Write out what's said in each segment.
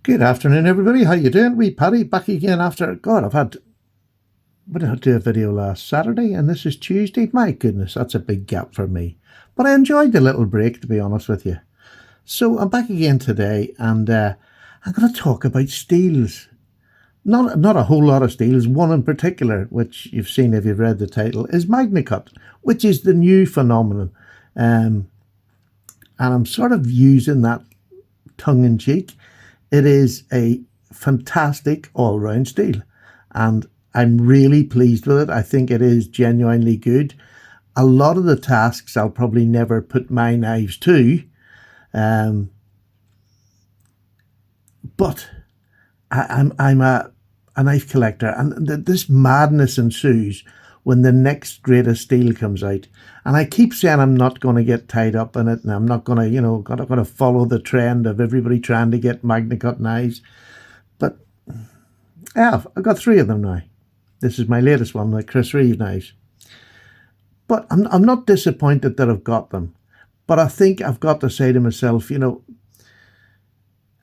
Good afternoon, everybody. How you doing? Wee Paddy back again after God. What did I do a video last Saturday, and this is Tuesday. My goodness, that's a big gap for me. But I enjoyed the little break, to be honest with you. So I'm back again today, and I'm going to talk about steels. Not a whole lot of steels. One in particular, which you've seen if you've read the title, is Magnacut, which is the new phenomenon. And I'm sort of using that tongue in cheek. It is a fantastic all-round steel, and I'm really pleased with it. I think it is genuinely good. A lot of the tasks I'll probably never put my knives to, but I'm a knife collector, and this madness ensues when the next greatest steel comes out. And I keep saying I'm not going to get tied up in it, and I'm not going to, going to follow the trend of everybody trying to get Magnacut knives. But I've got three of them now. This is my latest one, the Chris Reeve knives. But I'm not disappointed that I've got them. But I think I've got to say to myself,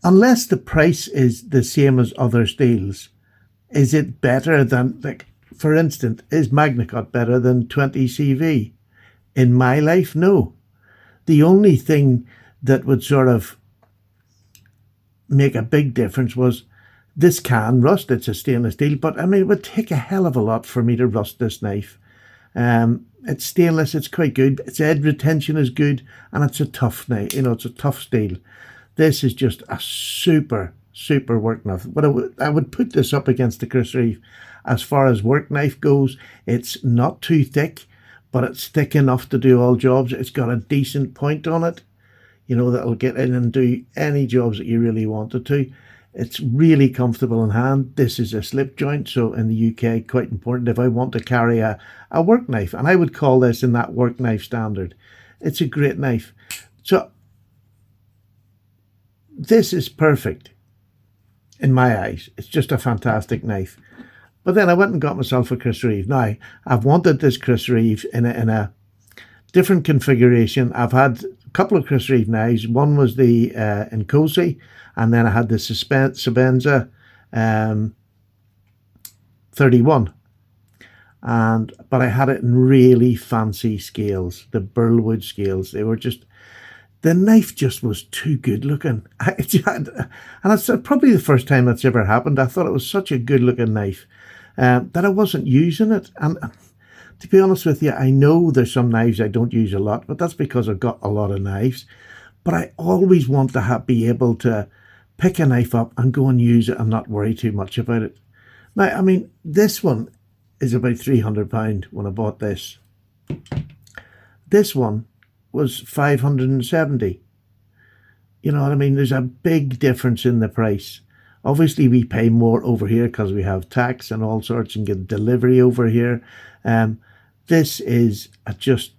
unless the price is the same as other steels, is it better than, like, for instance, is Magnacut better than 20CV? In my life, no. The only thing that would sort of make a big difference was this can rust. It's a stainless steel, but I mean, it would take a hell of a lot for me to rust this knife. It's stainless, it's quite good, its edge retention is good, and it's a tough knife, it's a tough steel. This is just a super work knife. But I would put this up against the Chris Reeve. As far as work knife goes, it's not too thick, but it's thick enough to do all jobs. It's got a decent point on it, that'll get in and do any jobs that you really wanted to. It's really comfortable in hand. This is a slip joint, so in the UK, quite important if I want to carry a work knife. And I would call this in that work knife standard. It's a great knife. So this is perfect in my eyes. It's just a fantastic knife. But then I went and got myself a Chris Reeve. Now, I've wanted this Chris Reeve in a different configuration. I've had a couple of Chris Reeve knives. One was the Nkosi, and then I had the Sebenza 31. But I had it in really fancy scales, the Burlwood scales. They were just, the knife just was too good looking. And it's probably the first time that's ever happened. I thought it was such a good looking knife that I wasn't using it. And to be honest with you, I know there's some knives I don't use a lot, but that's because I've got a lot of knives. But I always want to be able to pick a knife up and go and use it and not worry too much about it. Now, I mean, this one is about £300 when I bought this. This one was 570. You know what I mean? There's a big difference in the price. Obviously, we pay more over here because we have tax and all sorts and get delivery over here. This is just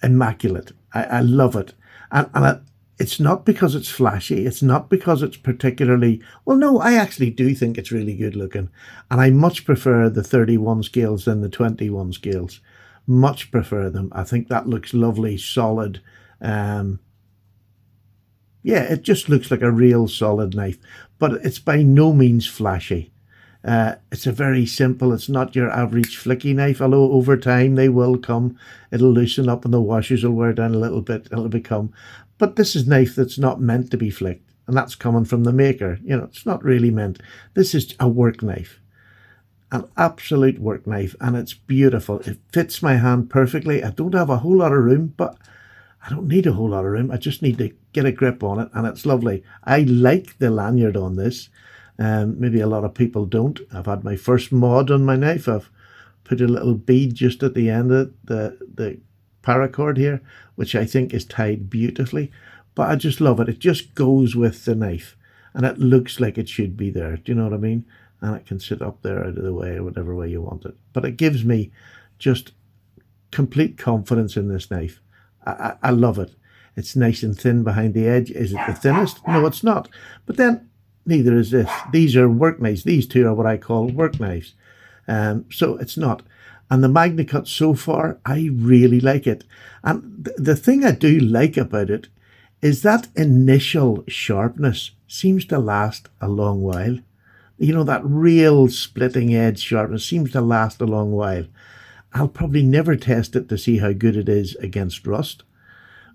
immaculate. I love it. And it's not because it's flashy. It's not because it's particularly... Well, no, I actually do think it's really good looking. And I much prefer the 31 scales than the 21 scales. Much prefer them. I think that looks lovely, solid. Yeah, it just looks like a real solid knife, but it's by no means flashy. It's a very simple, it's not your average flicky knife, although over time they will come. It'll loosen up and the washers will wear down a little bit, it'll become. But this is a knife that's not meant to be flicked, and that's coming from the maker. It's not really meant. This is a work knife, an absolute work knife, and it's beautiful. It fits my hand perfectly. I don't have a whole lot of room, but I don't need a whole lot of room. I just need to get a grip on it, and it's lovely. I like the lanyard on this. Maybe a lot of people don't. I've had my first mod on my knife. I've put a little bead just at the end of the paracord here, which I think is tied beautifully. But I just love it. It just goes with the knife, and it looks like it should be there. Do you know what I mean? And it can sit up there out of the way or whatever way you want it. But it gives me just complete confidence in this knife. I love it. It's nice and thin behind the edge. Is it the thinnest? No, it's not. But then neither is this. These are work knives. These two are what I call work knives. So it's not. And the Magnacut so far, I really like it. And the thing I do like about it is that initial sharpness seems to last a long while. You know, that real splitting edge sharpness seems to last a long while. I'll probably never test it to see how good it is against rust.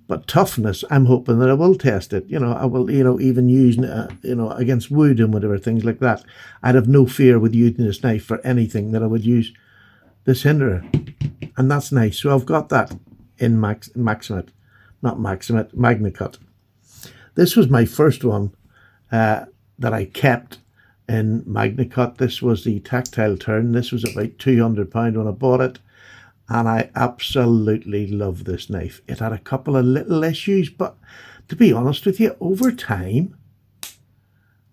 But toughness, I'm hoping that I will test it. You know, I will, even use, against wood and whatever, things like that. I'd have no fear with using this knife for anything that I would use this hinderer. And that's nice. So I've got that in Magnacut. This was my first one that I kept in Magnacut. This was the tactile turn. This was about £200 when I bought it. And I absolutely love this knife. It had a couple of little issues, but to be honest with you, over time,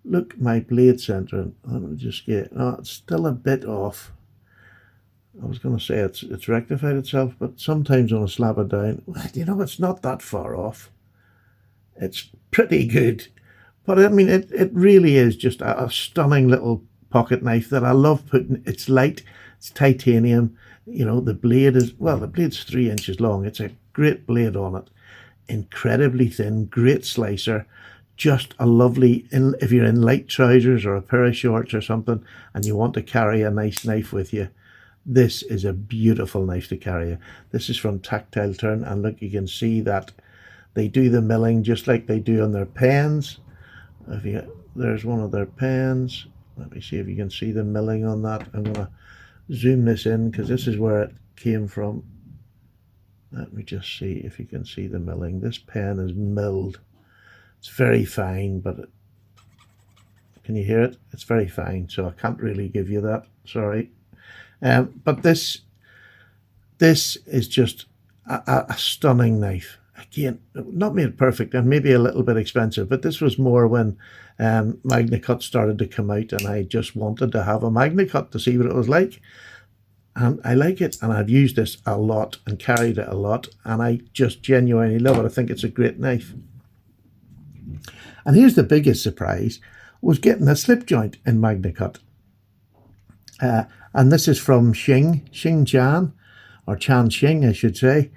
look, my blade center. Let me just get, it's still a bit off. I was going to say it's rectified itself, but sometimes when I slap it down, it's not that far off. It's pretty good. But I mean, it really is just a stunning little pocket knife that I love putting. It's light, it's titanium. The blade the blade's 3 inches long. It's a great blade on it. Incredibly thin, great slicer. Just a lovely, if you're in light trousers or a pair of shorts or something and you want to carry a nice knife with you, this is a beautiful knife to carry. This is from Tactile Turn, and look, you can see that they do the milling just like they do on their pens. There's one of their pens. Let me see if you can see the milling on that. I'm going to zoom this in because this is where it came from. Let me just see if you can see the milling. This pen is milled. It's very fine, but can you hear it? It's very fine, so I can't really give you that. Sorry. But this is just a stunning knife. Again, not made perfect and maybe a little bit expensive, but this was more when Magnacut started to come out, and I just wanted to have a Magnacut to see what it was like. And I like it, and I've used this a lot and carried it a lot, and I just genuinely love it. I think it's a great knife. And here's the biggest surprise, was getting a slip joint in Magnacut. And this is from Xing Chan, or Chan Xing, I should say,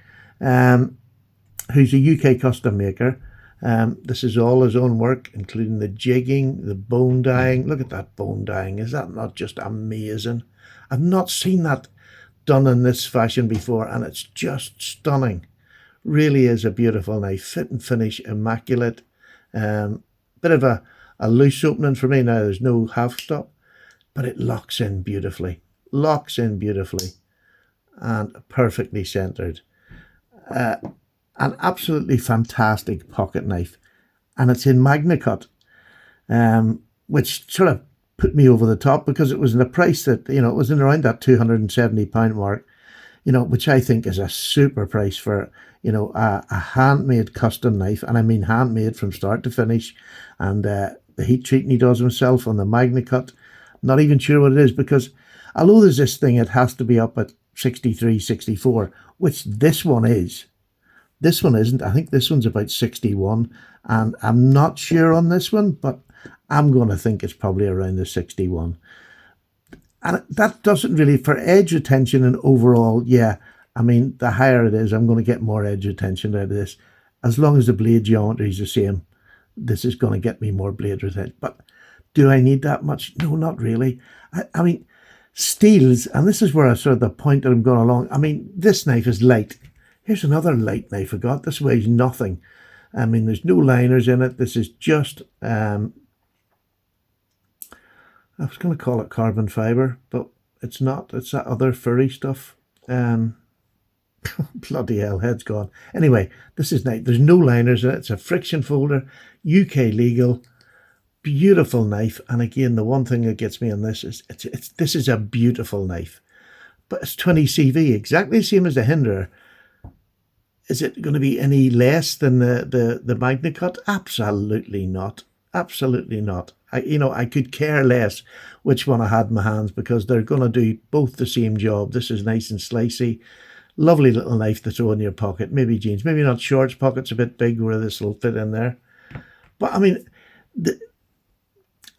who's a UK custom maker. This is all his own work, including the jigging, the bone dyeing. Look at that bone dyeing. Is that not just amazing? I've not seen that done in this fashion before, and it's just stunning. Really is a beautiful knife. Fit and finish, immaculate. Bit of a loose opening for me now. There's no half stop, but it locks in beautifully. Locks in beautifully and perfectly centered. An absolutely fantastic pocket knife, and it's in Magnacut, which sort of put me over the top because it was in a price that, it was in around that £270 mark, which I think is a super price for, a handmade custom knife. And I mean handmade from start to finish. And the heat treating he does himself on the Magnacut, not even sure what it is, because although there's this thing, it has to be up at 63, 64, which this one is. This one isn't. I think this one's about 61, and I'm not sure on this one, but I'm going to think it's probably around the 61. And that doesn't really, for edge retention and overall, yeah, I mean, the higher it is, I'm going to get more edge retention out of this. As long as the blade geometry is the same, this is going to get me more blade retention. But do I need that much? No, not really. I mean, steels, and this is where I sort of the point that I'm going along. I mean, this knife is light. Here's another light knife I got. This weighs nothing. I mean, there's no liners in it. This is just, I was going to call it carbon fiber, but it's not. It's that other furry stuff. Bloody hell, head's gone. Anyway, this is nice. There's no liners in it. It's a friction folder, UK legal, beautiful knife. And again, the one thing that gets me on this is this is a beautiful knife, but it's 20 CV, exactly the same as the Hinderer. Is it going to be any less than the Magnacut? Absolutely not. Absolutely not. I could care less which one I had in my hands, because they're going to do both the same job. This is nice and slicey. Lovely little knife to throw in your pocket. Maybe jeans, maybe not shorts. Pocket's a bit big where this will fit in there. But I mean,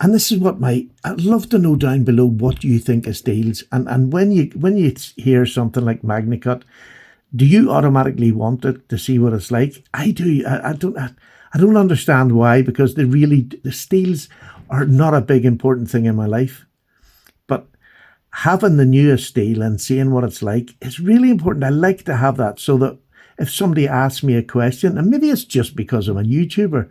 and this is what I'd love to know down below what you think of steels. And when you hear something like Magnacut, do you automatically want it to see what it's like? I do. I don't understand why, because the steels are not a big important thing in my life. But having the newest steel and seeing what it's like is really important. I like to have that so that if somebody asks me a question, and maybe it's just because I'm a YouTuber,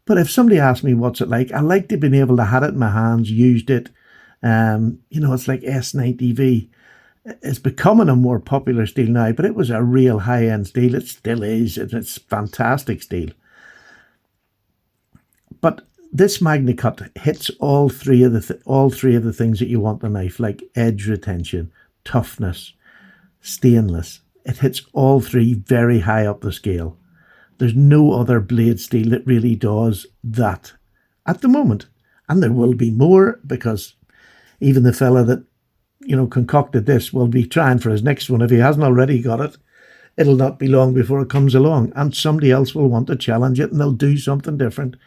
but if somebody asks me what's it like, I like to be able to have it in my hands, used it. It's like S90V. It's becoming a more popular steel now, but it was a real high-end steel. It still is. It's fantastic steel. But this Magnacut hits all three of the things that you want in a knife, like edge retention, toughness, stainless. It hits all three very high up the scale. There's no other blade steel that really does that at the moment. And there will be more, because even the fella that, concocted this will be trying for his next one. If he hasn't already got it, it'll not be long before it comes along. And somebody else will want to challenge it and they'll do something different.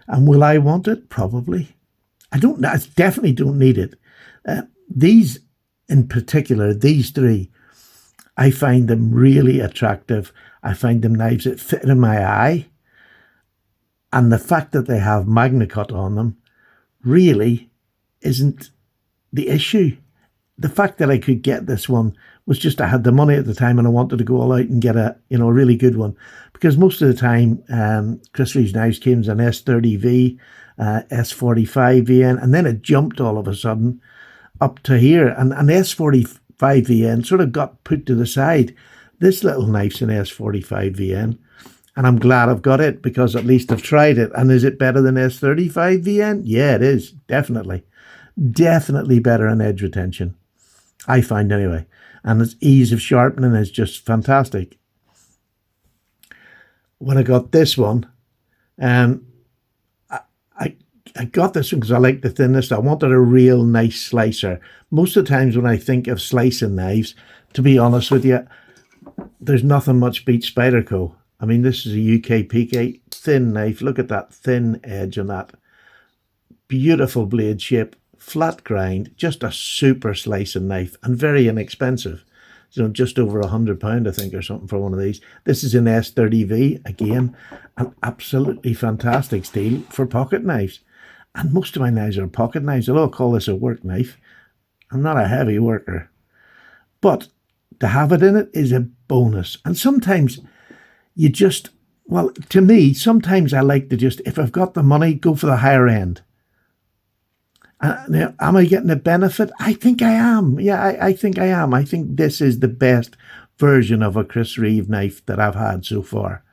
And will I want it? Probably. I definitely don't need it. These in particular, these three, I find them really attractive. I find them knives that fit in my eye. And the fact that they have Magnacut on them really isn't the issue. The fact that I could get this one was just I had the money at the time and I wanted to go all out and get a really good one. Because most of the time, Chris Reeves Knives came as an S30V, S45VN, and then it jumped all of a sudden up to here. And an S45VN sort of got put to the side. This little knife's an S45VN. And I'm glad I've got it, because at least I've tried it. And is it better than S35VN? Yeah, it is. Definitely. Definitely better in edge retention, I find anyway. And its ease of sharpening is just fantastic. When I got this one, I got this one because I like the thinness. I wanted a real nice slicer. Most of the times when I think of slicing knives, to be honest with you, there's nothing much beats Spyderco. I mean, this is a UK PK thin knife. Look at that thin edge on that. Beautiful blade shape, flat grind, just a super slicing knife, and very inexpensive. Just over £100, I think, or something for one of these. This is an S30V, again, an absolutely fantastic steel for pocket knives. And most of my knives are pocket knives. I'll call this a work knife. I'm not a heavy worker. But to have it in it is a bonus. And sometimes you just, well, to me, sometimes I like to just, if I've got the money, go for the higher end. Now, am I getting a benefit? I think I am. Yeah, I think I am. I think this is the best version of a Chris Reeve knife that I've had so far.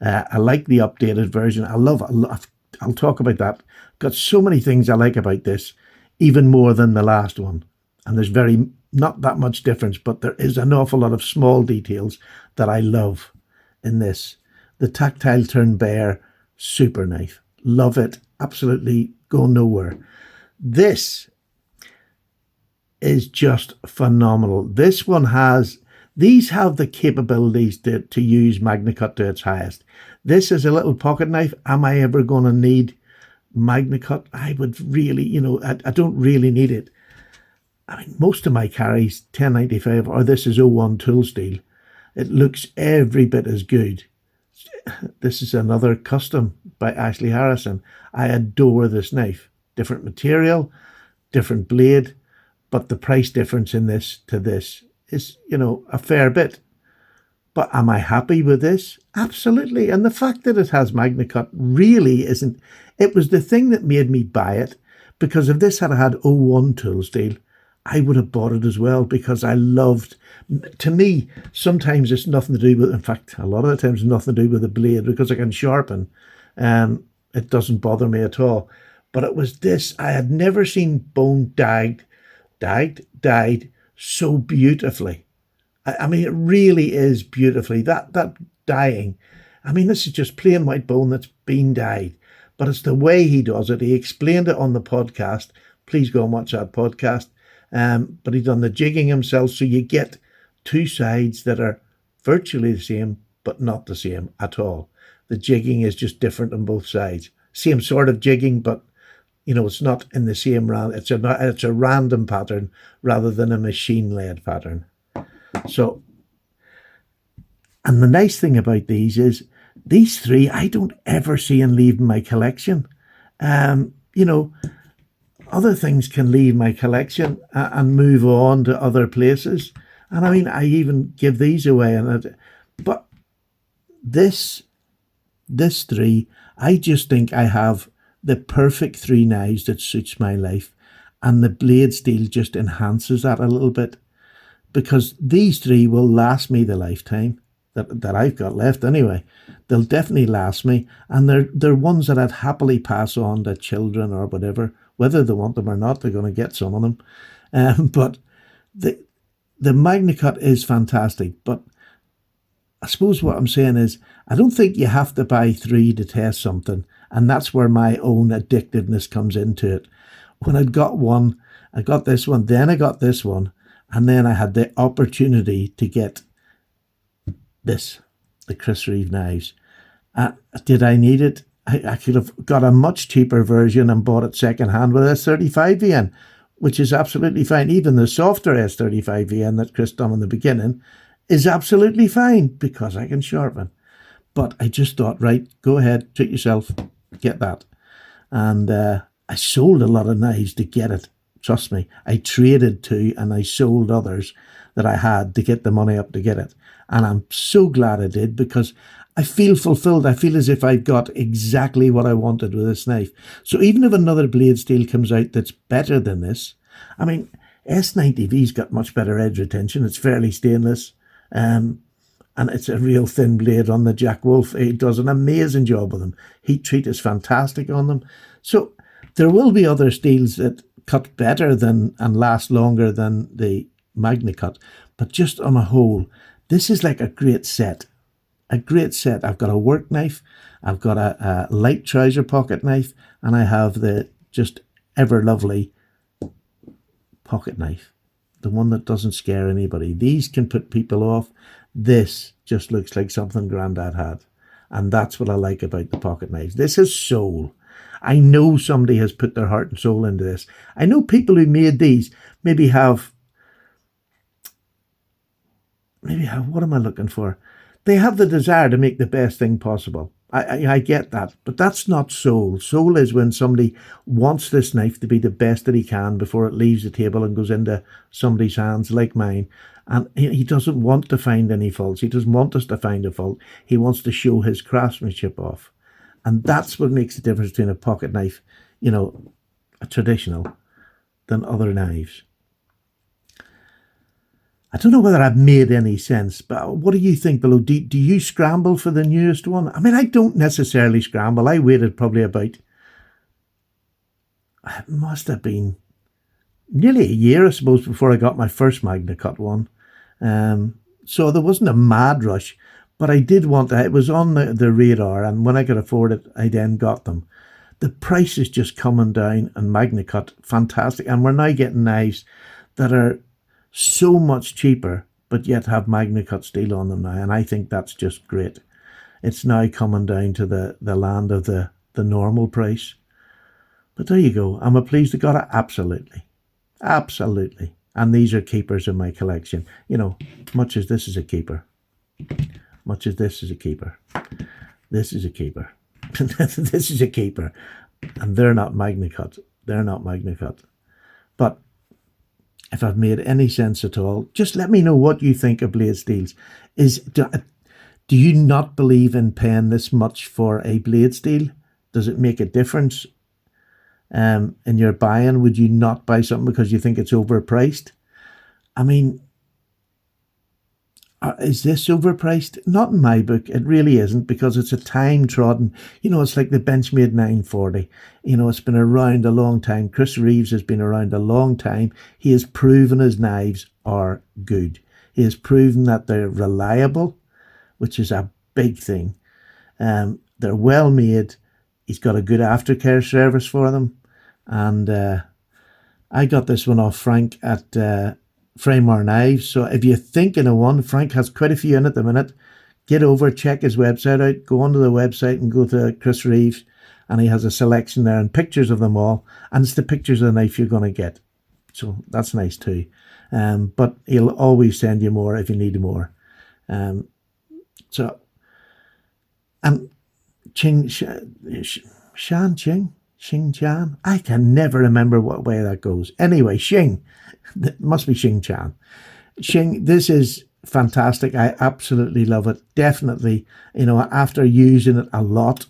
I like the updated version. I'll talk about that. Got so many things I like about this, even more than the last one. And there's not that much difference, but there is an awful lot of small details that I love in this. The tactile turn bare, super knife. Love it. Absolutely go nowhere. This is just phenomenal. These have the capabilities to use Magnacut to its highest. This is a little pocket knife. Am I ever going to need Magnacut? I would really, I don't really need it. I mean, most of my carries 1095, or this is 01 tool steel. It looks every bit as good. This is another custom by Ashley Harrison. I adore this knife. Different material, different blade, but the price difference in this to this is, a fair bit. But am I happy with this? Absolutely. And the fact that it has Magnacut really isn't. It was the thing that made me buy it, because if this had had 01 tool steel, I would have bought it as well, because I loved, to me, sometimes it's nothing to do with, in fact, a lot of the times it's nothing to do with the blade, because I can sharpen. It doesn't bother me at all. But it was this, I had never seen bone dyed so beautifully. I mean, it really is beautifully. That dyeing, I mean, this is just plain white bone that's been dyed. But it's the way he does it. He explained it on the podcast. Please go and watch that podcast. But he done the jigging himself, so you get two sides that are virtually the same, but not the same at all. The jigging is just different on both sides. Same sort of jigging, but it's not in the same round. It's a random pattern rather than a machine-led pattern. So, and the nice thing about these is These three I don't ever see and leave in my collection. You know, other things can leave my collection and move on to other places. And I mean, I even give these away. But this this three, I just think I have the perfect three knives that suits my life, and the blade steel just enhances that a little bit, because these three will last me the lifetime that I've got left anyway. They'll definitely last me, and they're ones that I'd happily pass on to children or whatever, whether they want them or not. They're going to get some of them, but the the Magnacut is fantastic. But I suppose what I'm saying is, I don't think you have to buy three to test something, and that's where my own addictiveness comes into it. When I'd got one, I got this one, then I got this one, and then I had the opportunity to get this, the Chris Reeve knives. Did I need it? I could have got a much cheaper version and bought it second hand with a 35 VN, which is absolutely fine. Even the softer S35 VN that Chris done in the beginning is absolutely fine because I can sharpen. But I just thought, right, go ahead, treat yourself, get that. And I sold a lot of knives to get it. Trust me, I traded too, and I sold others that I had to get the money up to get it. And I'm so glad I did, because I feel fulfilled. I feel as if I got exactly what I wanted with this knife. So even if another blade steel comes out that's better than this, I mean, S90V's got much better edge retention. It's fairly stainless. And it's a real thin blade on the Jack Wolf. He does an amazing job with them. Heat treat is fantastic on them. So there will be other steels that cut better than and last longer than the Magnacut. But just on a whole, this is like a great set. A great set. I've got a work knife, I've got a light trouser pocket knife, and I have the just ever lovely pocket knife. The one that doesn't scare anybody. These can put people off. This just looks like something Grandad had. And that's what I like about the pocket knives. This is soul. I know somebody has put their heart and soul into this. I know people who made these maybe have, what am I looking for? They have the desire to make the best thing possible. I get that, but that's not soul. Soul is when somebody wants this knife to be the best that he can before it leaves the table and goes into somebody's hands like mine. And he doesn't want to find any faults. He doesn't want us to find a fault. He wants to show his craftsmanship off. And that's what makes the difference between a pocket knife, a traditional, than other knives. I don't know whether I've made any sense, but what do you think below? Do you scramble for the newest one? I mean, I don't necessarily scramble. I waited probably about, it must have been nearly a year, I suppose, before I got my first Magnacut one. So there wasn't a mad rush, but I did want to, it was on the radar, and when I could afford it, I then got them. The price is just coming down, and Magnacut, fantastic. And we're now getting knives that are so much cheaper, but yet have Magnacut steel on them now, and I think that's just great. It's now coming down to the land of the normal price. But there you go. Am I pleased I got it? Absolutely. Absolutely. And these are keepers in my collection. Much as this is a keeper. Much as this is a keeper. This is a keeper. This is a keeper. And they're not Magnacut. They're not Magnacut. But if I've made any sense at all, just let me know what you think of blade steels. Do you not believe in paying this much for a blade steel? Does it make a difference in your buying? Would you not buy something because you think it's overpriced? I mean, is this overpriced? Not in my book. It really isn't, because it's a time-trodden, it's like the Benchmade 940. It's been around a long time. Chris Reeves has been around a long time. He has proven his knives are good. He has proven that they're reliable, which is a big thing. They're well made. He's got a good aftercare service for them. And I got this one off Frank at Framework Knives. So if you're thinking of one, Frank has quite a few in at the minute. Get over, check his website out, go onto the website and go to Chris Reeves, and he has a selection there and pictures of them all, and it's the pictures of the knife you're going to get. So that's nice too. But he'll always send you more if you need more. So And Ching, Shan Ching, Xing Chan. I can never remember what way that goes. Anyway, Xing, it must be Xing Chan. Xing, this is fantastic. I absolutely love it. Definitely, after using it a lot,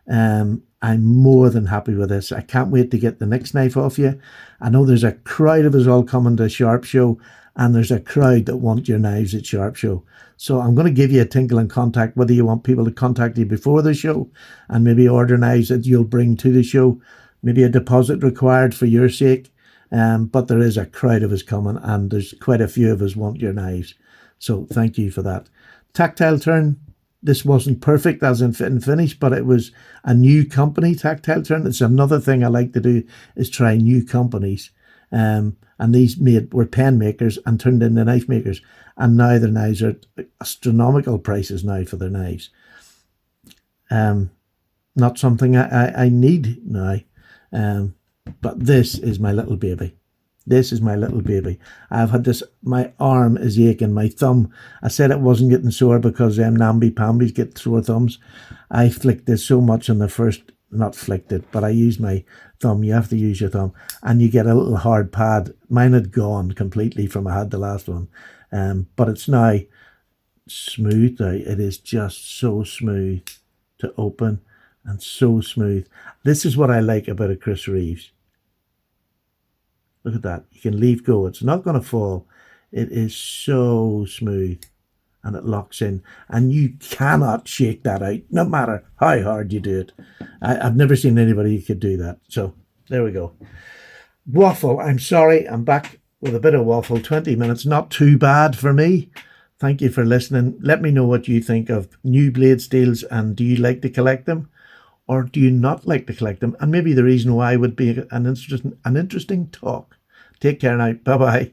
I'm more than happy with this. I can't wait to get the next knife off you. I know there's a crowd of us all coming to Sharp Show, and there's a crowd that want your knives at Sharp Show. So I'm going to give you a tinkle and contact, whether you want people to contact you before the show and maybe order knives that you'll bring to the show. Maybe a deposit required for your sake. But there is a crowd of us coming, and there's quite a few of us want your knives. So thank you for that. Tactile Turn. This wasn't perfect as in fit and finish, but it was a new company, Tactile Turn. It's another thing I like to do, is try new companies. And these were pen makers and turned into knife makers. And now their knives are at astronomical prices now for their knives. Not something I need now. But this is my little baby. This is my little baby. I've had this, my arm is aching, my thumb. I said it wasn't getting sore because namby-pambies get sore thumbs. I flicked this so much on the first, not flicked it, but I used my thumb. You have to use your thumb. And you get a little hard pad. Mine had gone completely from I had the last one. But it's now smooth now. It is just so smooth to open and so smooth. This is what I like about a Chris Reeves. Look at that. You can leave go. It's not going to fall. It is so smooth and it locks in. And you cannot shake that out, no matter how hard you do it. I've never seen anybody who could do that. So there we go. Waffle. I'm sorry. I'm back with a bit of waffle. 20 minutes. Not too bad for me. Thank you for listening. Let me know what you think of new blade steels, and do you like to collect them? Or do you not like to collect them? And maybe the reason why would be an interesting talk. Take care now. Bye-bye.